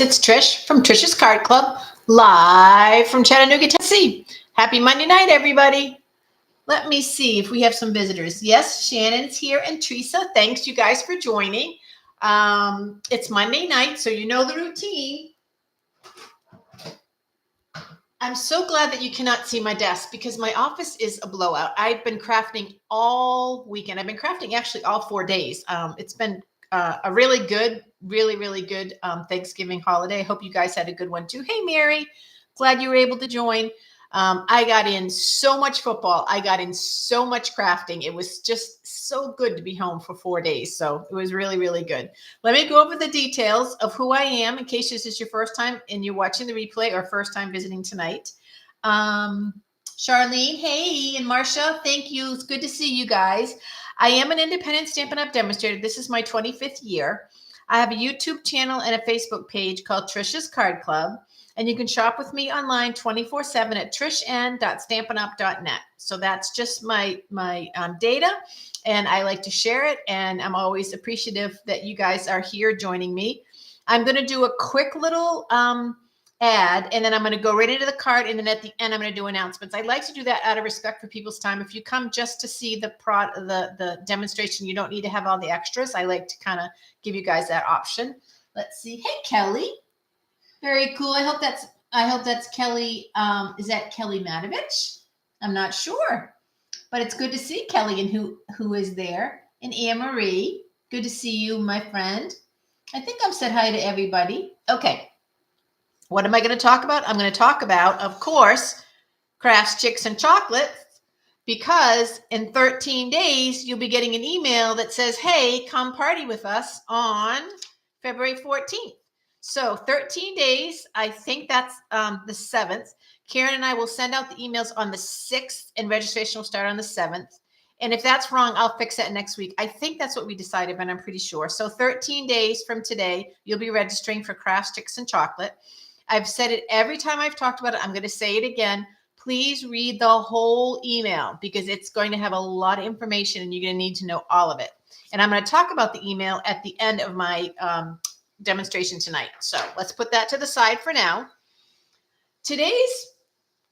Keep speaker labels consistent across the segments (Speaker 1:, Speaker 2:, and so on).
Speaker 1: It's Trish from Trish's Card Club, live from Chattanooga, Tennessee. Happy Monday night, everybody. Let me see if we have some visitors. Yes, Shannon's here and Teresa. Thanks, you guys, for joining. It's Monday night, so you know the routine. I'm so glad that you cannot see my desk because my office is a blowout. I've been crafting all weekend. I've been crafting actually all 4 days. It's been a really good Thanksgiving holiday. I hope you guys had a good one too. Hey, Mary, glad you were able to join. I got in so much football. I got in so much crafting. It was just so good to be home for 4 days. So it was really, really good. Let me go over the details of who I am in case this is your first time and you're watching the replay or first time visiting tonight. Charlene, hey, and Marcia, thank you. It's good to see you guys. I am an independent Stampin' Up! Demonstrator. This is my 25th year. I have a YouTube channel and a Facebook page called Trish's Card Club. And you can shop with me online 24/7 at trishan.stampinup.net. So that's just my data, and I like to share it. And I'm always appreciative that you guys are here joining me. I'm going to do a quick little ad, and then I'm going to go right into the card. And then at the end, I'm going to do announcements. I like to do that out of respect for people's time. If you come just to see the demonstration, you don't need to have all the extras. I like to kind of give you guys that option. Let's see. Hey, Kelly. Very cool. I hope that's Kelly. Is that Kelly Matovich? I'm not sure, but it's good to see Kelly and who is there. And Anne Marie, good to see you, my friend. I think I've said hi to everybody. Okay. What am I going to talk about? I'm going to talk about, of course, crafts, chicks, and chocolate, because in 13 days, you'll be getting an email that says, hey, come party with us on February 14th. So 13 days, I think that's the 7th. Karen and I will send out the emails on the 6th, and registration will start on the 7th. And if that's wrong, I'll fix it next week. I think that's what we decided, but I'm pretty sure. So 13 days from today, you'll be registering for crafts, chicks, and chocolate. I've said it every time I've talked about it. I'm going to say it again. Please read the whole email because it's going to have a lot of information and you're going to need to know all of it. And I'm going to talk about the email at the end of my demonstration tonight. So let's put that to the side for now. Today's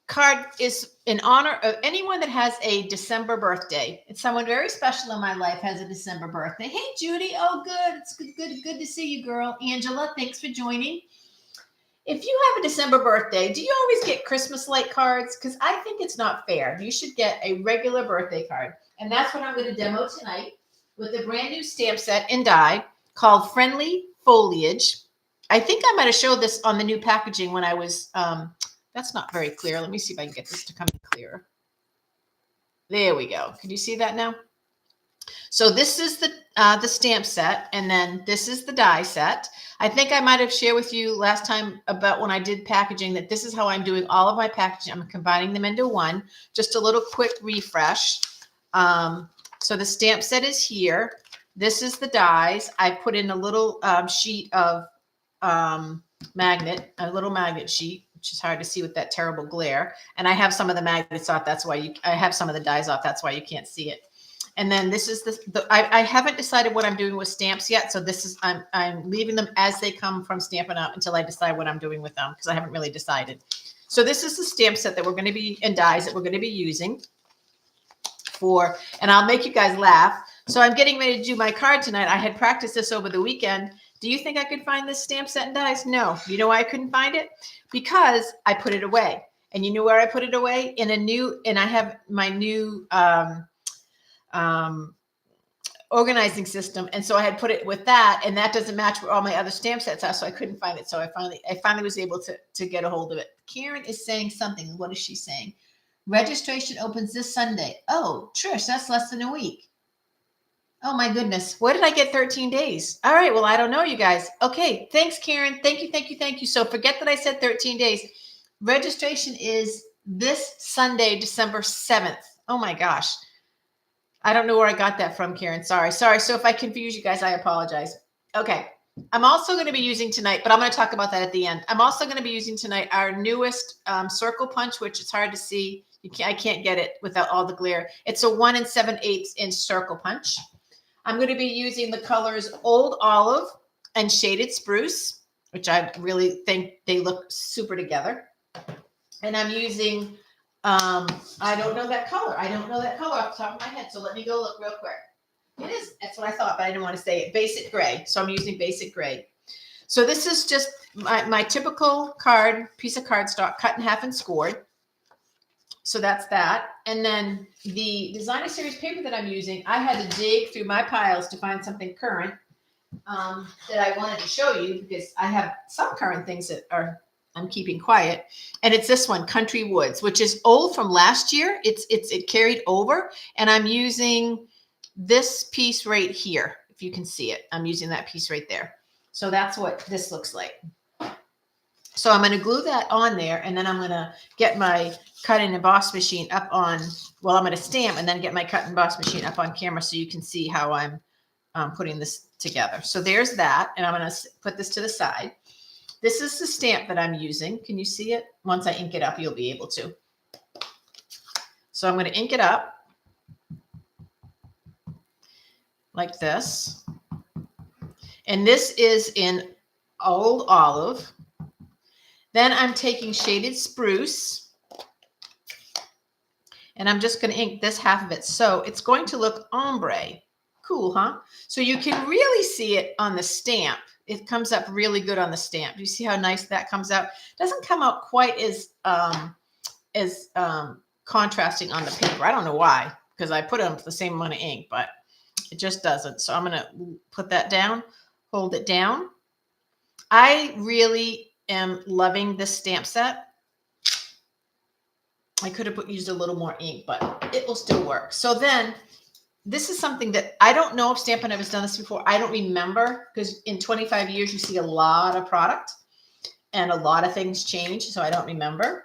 Speaker 1: card is in honor of anyone that has a December birthday. It's someone very special in my life has a December birthday. Hey, Judy. Oh, good. It's good to see you, girl. Angela, thanks for joining. If you have a December birthday, do you always get Christmas-like cards? Because I think it's not fair. You should get a regular birthday card. And that's what I'm going to demo tonight with a brand new stamp set and die called Friendly Foliage. I think I might have showed this on the new packaging when I was, that's not very clear. Let me see if I can get this to come in clearer. There we go. Can you see that now? So this is the stamp set, and then this is the die set. I think I might have shared with you last time about when I did packaging that this is how I'm doing all of my packaging. I'm combining them into one. Just a little quick refresh. So the stamp set is here. This is the dies. I put in a little sheet of magnet, a little magnet sheet, which is hard to see with that terrible glare. And I have some of the magnets off. That's why I have some of the dies off. That's why you can't see it. And then this is I haven't decided what I'm doing with stamps yet. So this is, I'm leaving them as they come from Stampin' Up until I decide what I'm doing with them because I haven't really decided. So this is the stamp set that we're going to be, and dies that we're going to be using for, and I'll make you guys laugh. So I'm getting ready to do my card tonight. I had practiced this over the weekend. Do you think I could find this stamp set and dies? No. You know why I couldn't find it? Because I put it away. And you know where I put it away? In a new, and I have my new, organizing system, and so I had put it with that, and that doesn't match where all my other stamp sets are, so I couldn't find it. So I finally was able to get a hold of it. Karen is saying something. What is she saying? Registration opens this Sunday. Oh, Trish, that's less than a week. Oh my goodness, where did I get 13 days? All right, well, I don't know, you guys. Okay, thanks, Karen. Thank you. So forget that I said 13 days. Registration is this Sunday, December 7th. Oh my gosh. I don't know where I got that from, Karen. Sorry. So if I confuse you guys, I apologize. Okay. I'm also going to be using tonight, but I'm going to talk about that at the end. I'm also going to be using tonight our newest circle punch, which is hard to see. I can't get it without all the glare. It's a 1 7/8 inch circle punch. I'm going to be using the colors Old Olive and Shaded Spruce. which I really think they look super together. And I'm using, I don't know that color. I don't know that color off the top of my head. So let me go look real quick. It is, that's what I thought, but I didn't want to say it. Basic gray. So I'm using basic gray. So this is just my typical card, piece of cardstock cut in half and scored. So that's that. And then the designer series paper that I'm using, I had to dig through my piles to find something current that I wanted to show you, because I have some current things that I'm keeping quiet. And it's this one, Country Woods, which is old from last year. It carried over, and I'm using this piece right here. If you can see it, I'm using that piece right there. So that's what this looks like. So I'm going to glue that on there, and then I'm going to get my cut and emboss machine up on, well, I'm going to stamp and then get my cut and emboss machine up on camera so you can see how I'm putting this together. So there's that, and I'm going to put this to the side. This is the stamp that I'm using. Can you see it? Once I ink it up, you'll be able to. So I'm going to ink it up like this. And this is in Old Olive. Then I'm taking Shaded Spruce, and I'm just going to ink this half of it. So it's going to look ombre. Cool, huh? So you can really see it on the stamp. It comes up really good on the stamp. You see how nice that comes out? It doesn't come out quite as contrasting on the paper. I don't know why, because I put on the same amount of ink, but it just doesn't. So I'm going to put that down, hold it down. I really am loving this stamp set. I could have used a little more ink, but it will still work. So then this is something that I don't know if Stampin' Up! Has done this before. I don't remember, because in 25 years, you see a lot of product and a lot of things change. So I don't remember.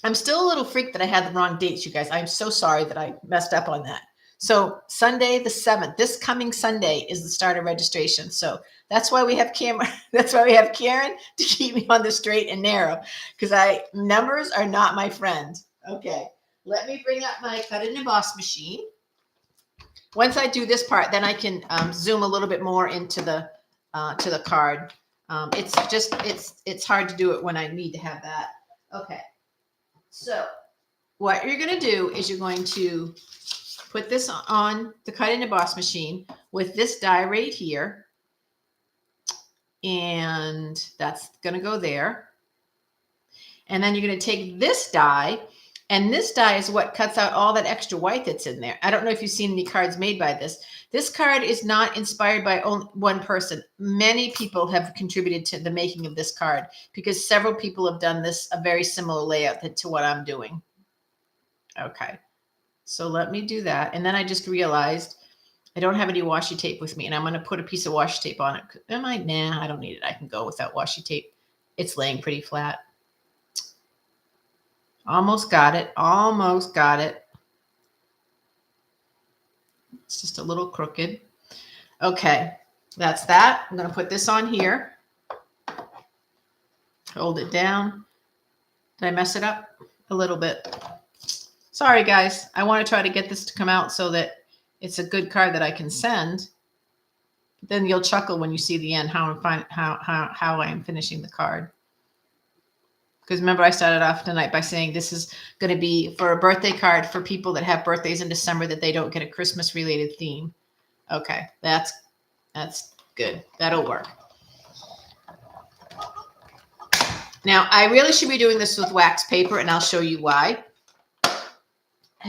Speaker 1: I'm still a little freaked that I had the wrong dates, you guys. I'm so sorry that I messed up on that. So Sunday the 7th, this coming Sunday, is the start of registration. So that's why we have that's why we have Karen to keep me on the straight and narrow, because numbers are not my friend. Okay, let me bring up my cut and emboss machine. Once I do this part, then I can zoom a little bit more into the to the card. It's hard to do it when I need to have that. Okay, so what you're going to do is you're going to put this on the cut and emboss machine with this die right here. And that's going to go there. And then you're going to take this die, and this die is what cuts out all that extra white that's in there. I don't know if you've seen any cards made by this. This card is not inspired by only one person. Many people have contributed to the making of this card, because several people have done this, a very similar layout to what I'm doing. Okay. So let me do that. And then I just realized I don't have any washi tape with me, and I'm going to put a piece of washi tape on it. Nah, I don't need it. I can go without washi tape. It's laying pretty flat. Almost got it. Almost got it. It's just a little crooked. Okay, that's that. I'm going to put this on here. Hold it down. Did I mess it up? A little bit. Sorry, guys. I want to try to get this to come out so that it's a good card that I can send. Then you'll chuckle when you see the end how I am finishing the card. Because remember, I started off tonight by saying this is going to be for a birthday card for people that have birthdays in December, that they don't get a Christmas-related theme. Okay, that's good. That'll work. Now, I really should be doing this with wax paper, and I'll show you why.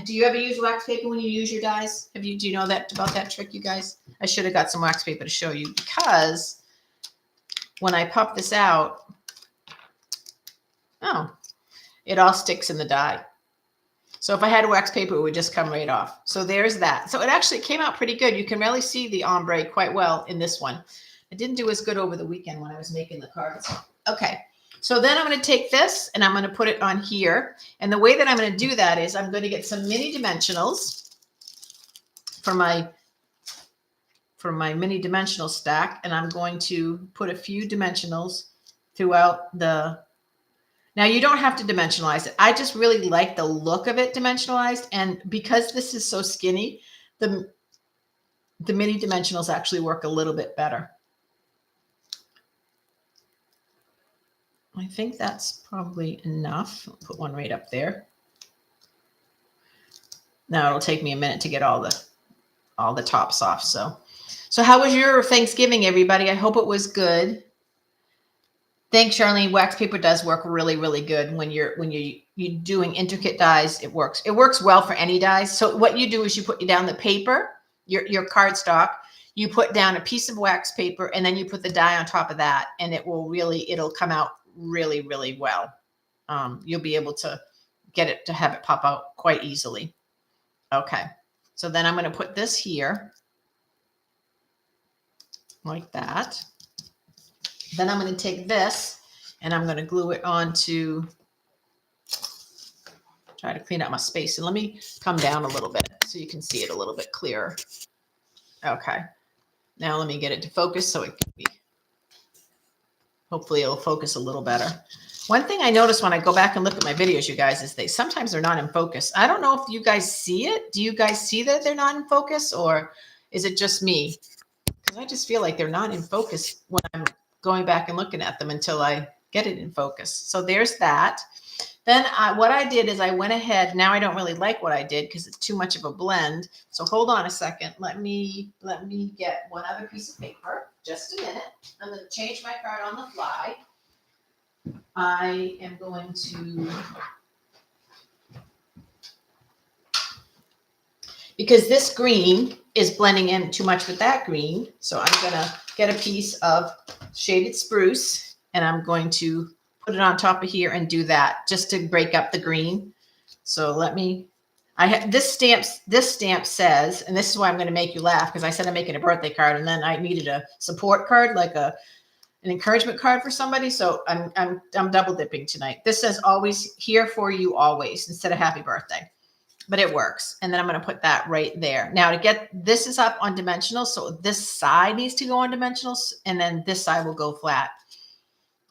Speaker 1: Do you ever use wax paper when you use your dies? Do you know that about that trick, you guys? I should have got some wax paper to show you, because when I pop this out, it all sticks in the die. So if I had wax paper, it would just come right off. So there's that. So it actually came out pretty good. You can really see the ombre quite well in this one. I didn't do as good over the weekend when I was making the cards. Okay. So then I'm going to take this and I'm going to put it on here. And the way that I'm going to do that is I'm going to get some mini dimensionals for my mini dimensional stack. And I'm going to put a few dimensionals throughout the... Now, you don't have to dimensionalize it. I just really like the look of it dimensionalized. And because this is so skinny, the mini dimensionals actually work a little bit better. I think that's probably enough. I'll put one right up there. Now it'll take me a minute to get all the tops off. So how was your Thanksgiving, everybody? I hope it was good. Thanks, Charlene. Wax paper does work really, really good when you're doing intricate dies. It works. It works well for any dies. So what you do is you put down the paper, your cardstock. You put down a piece of wax paper, and then you put the die on top of that, and it'll come out really, really well. You'll be able to get it to have it pop out quite easily. Okay. So then I'm going to put this here like that. Then I'm going to take this and I'm going to glue it onto, try to clean out my space. And let me come down a little bit so you can see it a little bit clearer. Okay. Now let me get it to focus so it can be, hopefully it'll focus a little better. One thing I notice when I go back and look at my videos, you guys, is sometimes they're not in focus. I don't know if you guys see it. Do you guys see that they're not in focus, or is it just me? Because I just feel like they're not in focus when I'm going back and looking at them until I get it in focus. So there's that. Then what I did is I went ahead. Now I don't really like what I did because it's too much of a blend. So hold on a second. Let me get one other piece of paper. Just a minute. I'm going to change my card on the fly. I am going to, because this green is blending in too much with that green. So I'm going to get a piece of shaded spruce and I'm going to put it on top of here and do that just to break up the green. So let me, this stamp says, and this is why I'm going to make you laugh, because I said I'm making a birthday card and then I needed a support card, like an encouragement card for somebody. So I'm double dipping tonight. This says always here for you always instead of happy birthday, but it works. And then I'm going to put that right there. Now to get, this is up on dimensionals. So this side needs to go on dimensionals and then this side will go flat.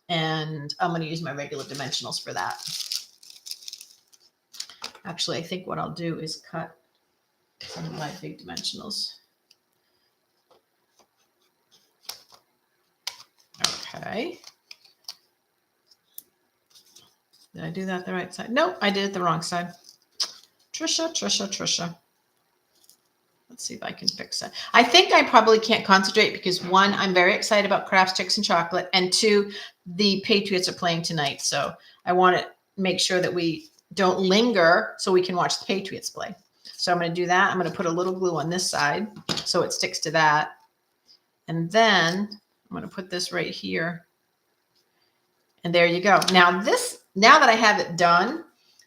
Speaker 1: And I'm going to use my regular dimensionals for that. Actually, I think what I'll do is cut some of my big dimensionals. Okay. Did I do that the right side? Nope, I did it the wrong side. Trisha. Let's see if I can fix it. I think I probably can't concentrate because one, I'm very excited about Crafts, Chicks, and Chocolate. And two, the Patriots are playing tonight. So I want to make sure that we don't linger so we can watch the Patriots play. So I'm going to do that. I'm going to put a little glue on this side so it sticks to that. And then I'm going to put this right here. And there you go. Now that I have it done,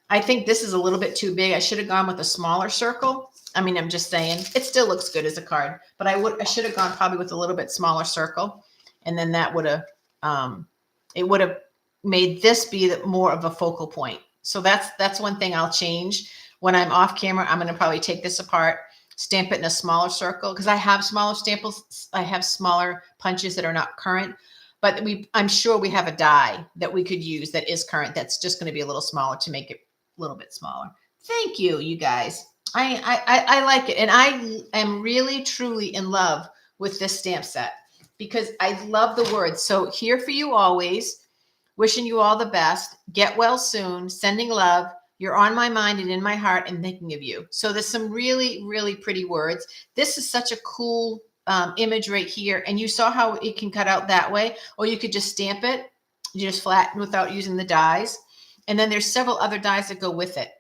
Speaker 1: I think this is a little bit too big. I should have gone with a smaller circle. I mean, I'm just saying it still looks good as a card, but I should have gone probably with a little bit smaller circle. And then that would have, it would have made this be more of a focal point. So that's one thing I'll change when I'm off camera. I'm going to probably take this apart, stamp it in a smaller circle because I have smaller staples. I have smaller punches that are not current, but I'm sure we have a die that we could use that is current. That's just going to be a little smaller to make it a little bit smaller. Thank you, you guys. I like it. And I am really, truly in love with this stamp set because I love the words. So here for you always, wishing you all the best, get well soon, sending love, you're on my mind and in my heart and thinking of you. So there's some really, really pretty words. This is such a cool image right here. And you saw how it can cut out that way, or you could just stamp it. You just flatten without using the dies. And then there's several other dies that go with it.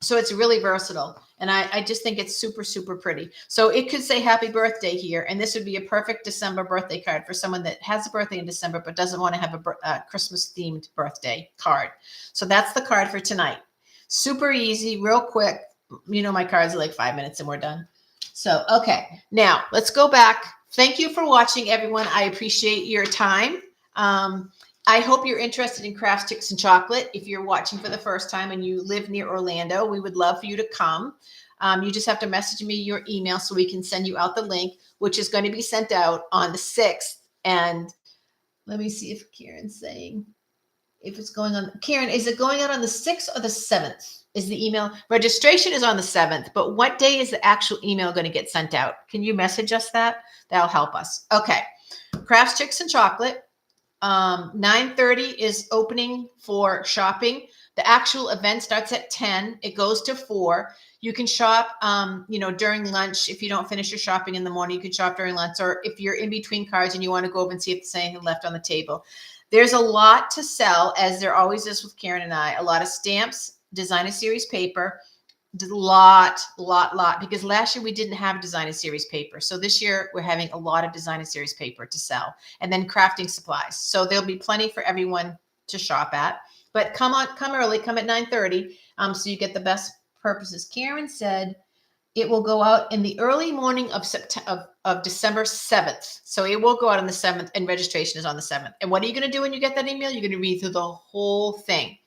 Speaker 1: So it's really versatile. And I just think it's super, super pretty. So it could say happy birthday here. And this would be a perfect December birthday card for someone that has a birthday in December, but doesn't want to have a Christmas themed birthday card. So that's the card for tonight. Super easy, real quick. You know, my cards are like 5 minutes and we're done. So, okay. Now let's go back. Thank you for watching, everyone. I appreciate your time. I hope you're interested in Crafts, Chicks, and Chocolate. If you're watching for the first time and you live near Orlando, we would love for you to come. You just have to message me your email so we can send you out the link, which is going to be sent out on the 6th. And let me see if Karen's saying, if it's going on. Karen, is it going out on the 6th or the 7th? Is the email? Registration is on the 7th, but what day is the actual email going to get sent out? Can you message us that? That'll help us. Okay. Crafts, Chicks, and Chocolate. 9:30 is opening for shopping. The actual event starts at 10. It goes to 4. You can shop, during lunch. If you don't finish your shopping in the morning, you can shop during lunch. Or if you're in between cards and you want to go over and see if there's anything left on the table. There's a lot to sell, as there always is with Karen and I. A lot of stamps, designer series paper, lot, because last year we didn't have designer series paper. So this year we're having a lot of designer series paper to sell, and then crafting supplies. So there'll be plenty for everyone to shop at, but come early, come at 9:30. So you get the best purposes. Karen said it will go out in the early morning of September, of December 7th. So it will go out on the 7th, and registration is on the 7th. And what are you going to do when you get that email? You're going to read through the whole thing.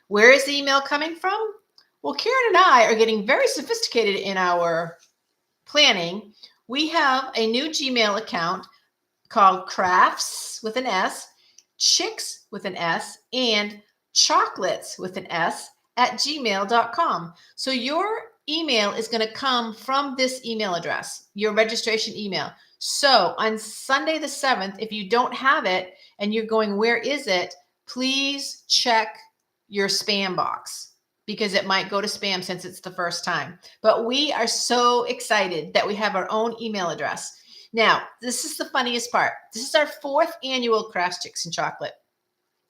Speaker 1: Where is the email coming from? Well, Karen and I are getting very sophisticated in our planning. We have a new Gmail account called Crafts with an S, Chicks with an S, and Chocolates with an S at gmail.com. So your email is going to come from this email address, your registration email. So on Sunday the 7th, if you don't have it and you're going, where is it? Please check your spam box, because it might go to spam since it's the first time. But we are so excited that we have our own email address. Now, this is the funniest part. This is our 4th annual Crafts, Chicks, and Chocolate.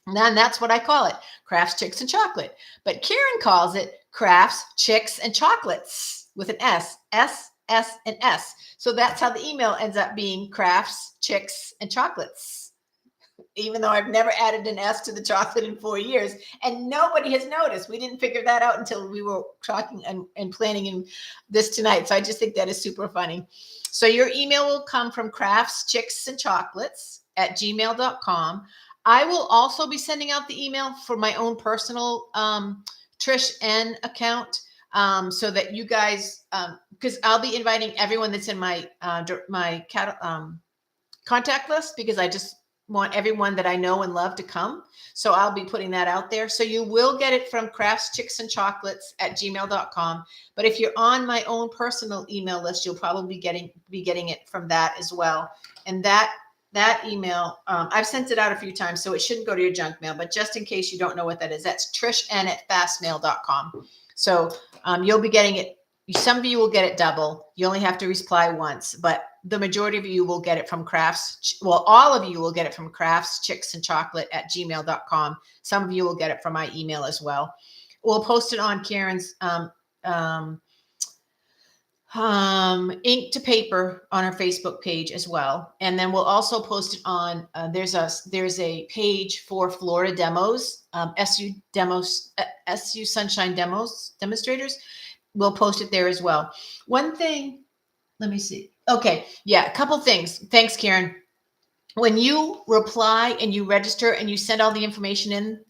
Speaker 1: And that's what I call it, Crafts, Chicks, and Chocolate. But Karen calls it Crafts, Chicks, and Chocolates with an S, S, S, and S. So that's how the email ends up being Crafts, Chicks, and Chocolates. Even though I've never added an S to the chocolate in 4 years, and nobody has noticed. We didn't figure that out until we were talking and planning this tonight. So I just think that is super funny. So your email will come from Crafts, Chicks, and Chocolates at gmail.com. I will also be sending out the email for my own personal Trish N account, so that you guys, because I'll be inviting everyone that's in my contact list, because I just want everyone that I know and love to come. So I'll be putting that out there. So you will get it from Crafts, Chicks, and Chocolates at gmail.com. But if you're on my own personal email list, you'll probably be getting it from that as well. And that email, I've sent it out a few times, so it shouldn't go to your junk mail. But just in case you don't know what that is, that's trishn@fastmail.com. So you'll be getting it. Some of you will get it double. You only have to reply once, but the majority of you will get it from Crafts. Well, all of you will get it from Crafts, Chicks, and Chocolate at gmail.com. Some of you will get it from my email as well. We'll post it on Karen's ink to paper on our Facebook page as well. And then we'll also post it on, there's a page for Florida demos, SU Sunshine demonstrators. We'll post it there as well. One thing, let me see. Okay. Yeah. A couple things. Thanks, Karen. When you reply and you register and you send all the information in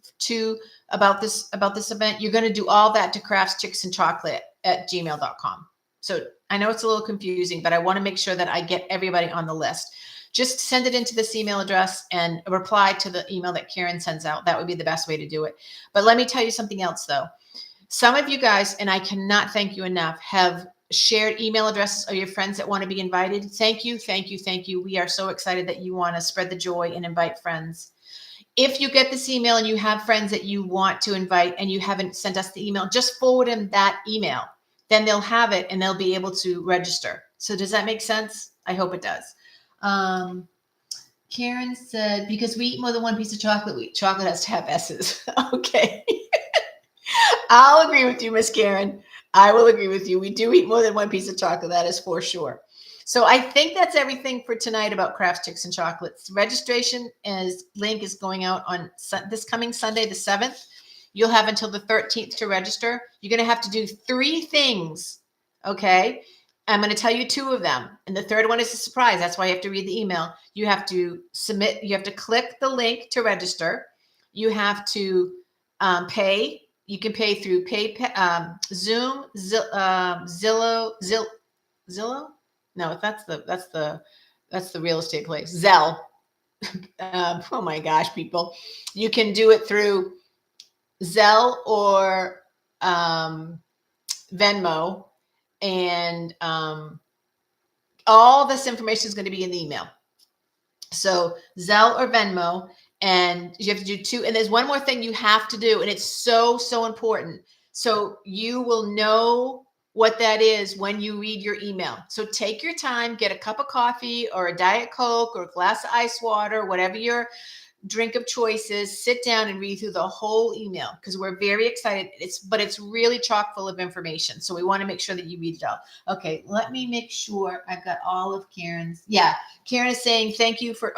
Speaker 1: about this event, you're going to do all that to Crafts, Chicks, and Chocolate at gmail.com. So I know it's a little confusing, but I want to make sure that I get everybody on the list. Just send it into this email address and reply to the email that Karen sends out. That would be the best way to do it. But let me tell you something else, though. Some of you guys, and I cannot thank you enough, have shared email addresses of your friends that want to be invited. Thank you, thank you, thank you. We are so excited that you want to spread the joy and invite friends. If you get this email and you have friends that you want to invite and you haven't sent us the email, just forward them that email. Then they'll have it and they'll be able to register. So does that make sense? I hope it does. Karen said, because we eat more than one piece of chocolate, chocolate has to have S's. Okay. I'll agree with you, Miss Karen. I will agree with you. We do eat more than one piece of chocolate. That is for sure. So I think that's everything for tonight about Crafts, Chicks, and Chocolates. Registration link is going out on this coming Sunday, the 7th. You'll have until the 13th to register. You're going to have to do 3 things. Okay. I'm going to tell you 2 of them. And the third one is a surprise. That's why you have to read the email. You have to submit. You have to click the link to register. You have to pay. You can pay through PayPal, Zoom, Zillow. No, that's the real estate place. Zelle. Oh my gosh, people. You can do it through Zelle or Venmo, and all this information is going to be in the email. So Zelle or Venmo, and you have to do 2. And there's one more thing you have to do, and it's so, so important. So you will know what that is when you read your email. So take your time, get a cup of coffee or a Diet Coke or a glass of ice water, whatever your drink of choices, sit down and read through the whole email, because we're very excited. But it's really chock full of information. So we want to make sure that you read it all. Okay, let me make sure I've got all of Karen's. Yeah, Karen is saying thank you for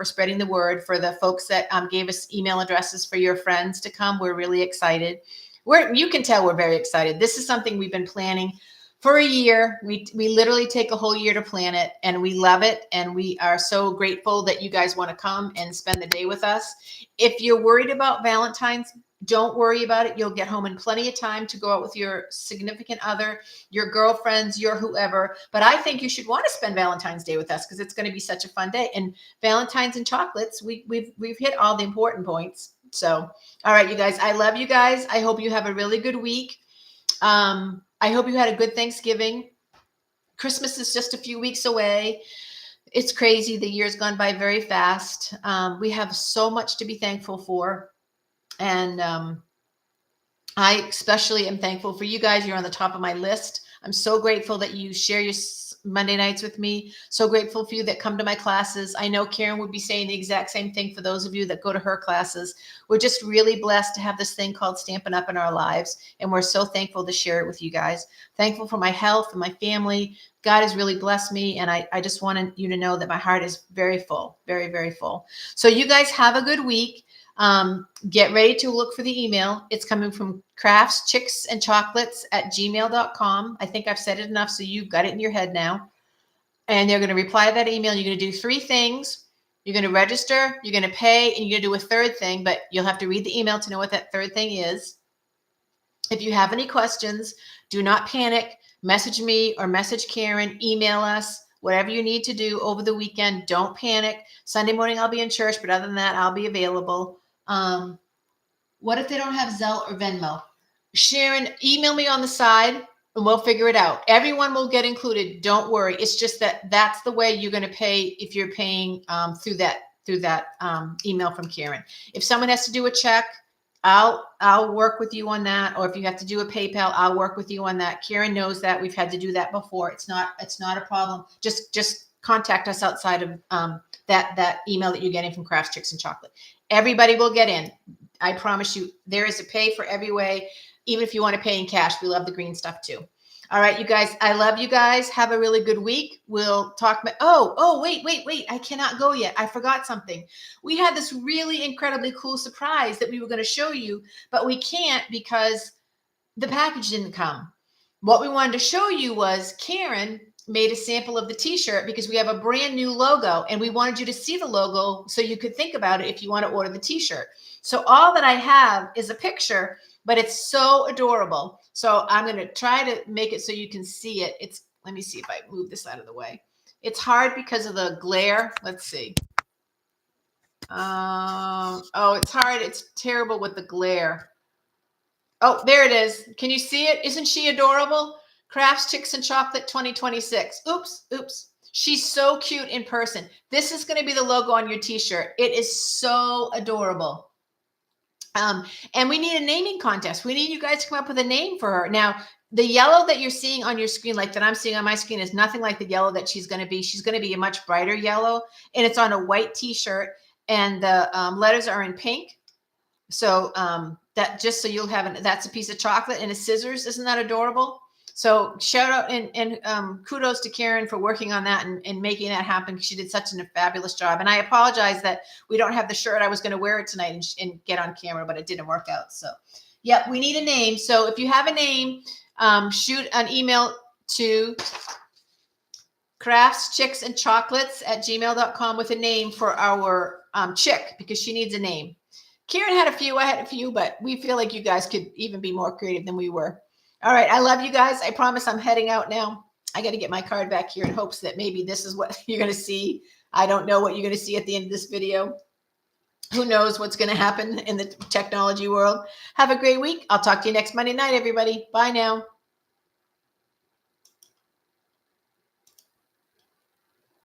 Speaker 1: spreading the word for the folks that gave us email addresses for your friends to come. We're really excited. You can tell we're very excited. This is something we've been planning for a year. We literally take a whole year to plan it, and we love it. And we are so grateful that you guys want to come and spend the day with us. If you're worried about Valentine's, don't worry about it. You'll get home in plenty of time to go out with your significant other, your girlfriends, your whoever. But I think you should want to spend Valentine's Day with us, because it's going to be such a fun day. And Valentine's and chocolates, we've hit all the important points. So, all right, you guys, I love you guys. I hope you have a really good week. I hope you had a good Thanksgiving. Christmas is just a few weeks away. It's crazy. The year's gone by very fast. We have so much to be thankful for. And I especially am thankful for you guys. You're on the top of my list. I'm so grateful that you share your Monday nights with me. So grateful for you that come to my classes. I know Karen would be saying the exact same thing for those of you that go to her classes. We're just really blessed to have this thing called Stampin' Up in our lives. And we're so thankful to share it with you guys. Thankful for my health and my family. God has really blessed me. And I just wanted you to know that my heart is very full, very, very full. So you guys have a good week. Get ready to look for the email. It's coming from craftschicksandchocolates@gmail.com. I think I've said it enough, so you've got it in your head now. And they're going to reply to that email. You're going to do 3 things. You're going to register, you're going to pay, and you're going to do a third thing, but you'll have to read the email to know what that third thing is. If you have any questions, do not panic. Message me or message Karen, email us, whatever you need to do over the weekend. Don't panic. Sunday morning, I'll be in church, but other than that, I'll be available. What if they don't have Zelle or Venmo? Sharon, email me on the side and we'll figure it out. Everyone will get included. Don't worry. It's just that's the way you're going to pay if you're paying through that email from Karen. If someone has to do a check, I'll work with you on that. Or if you have to do a PayPal, I'll work with you on that. Karen knows that. We've had to do that before. It's not a problem. Just contact us outside of that email that you're getting from Crafts, Chicks, and Chocolate. Everybody will get in. I promise you, there is a pay for every way. Even if you want to pay in cash, we love the green stuff too. All right, you guys, I love you guys. Have a really good week. We'll talk. Wait. I cannot go yet. I forgot something. We had this really incredibly cool surprise that we were going to show you, but we can't because the package didn't come. What we wanted to show you was Karen made a sample of the t-shirt because we have a brand new logo and we wanted you to see the logo so you could think about it if you want to order the t-shirt. So all that I have is a picture, but it's so adorable. So I'm going to try to make it so you can see it. Let me see if I move this out of the way. It's hard because of the glare. Let's see. It's hard. It's terrible with the glare. Oh, there it is. Can you see it? Isn't she adorable? Crafts, Chicks, and Chocolate 2026. Oops. She's so cute in person. This is going to be the logo on your t-shirt. It is so adorable. And we need a naming contest. We need you guys to come up with a name for her. Now, the yellow that you're seeing on your screen, like that I'm seeing on my screen, is nothing like the yellow that she's going to be. She's going to be a much brighter yellow, and it's on a white t-shirt, and the letters are in pink. So that just so you'll have that's a piece of chocolate and a scissors. Isn't that adorable? So shout out and kudos to Karen for working on that and making that happen. She did such a fabulous job. And I apologize that we don't have the shirt. I was going to wear it tonight and get on camera, but it didn't work out. So yeah, we need a name. So if you have a name, shoot an email to craftschicksandchocolates@gmail.com with a name for our chick, because she needs a name. Karen had a few, I had a few, but we feel like you guys could even be more creative than we were. All right. I love you guys. I promise I'm heading out now. I got to get my card back here in hopes that maybe this is what you're going to see. I don't know what you're going to see at the end of this video. Who knows what's going to happen in the technology world. Have a great week. I'll talk to you next Monday night, everybody. Bye now.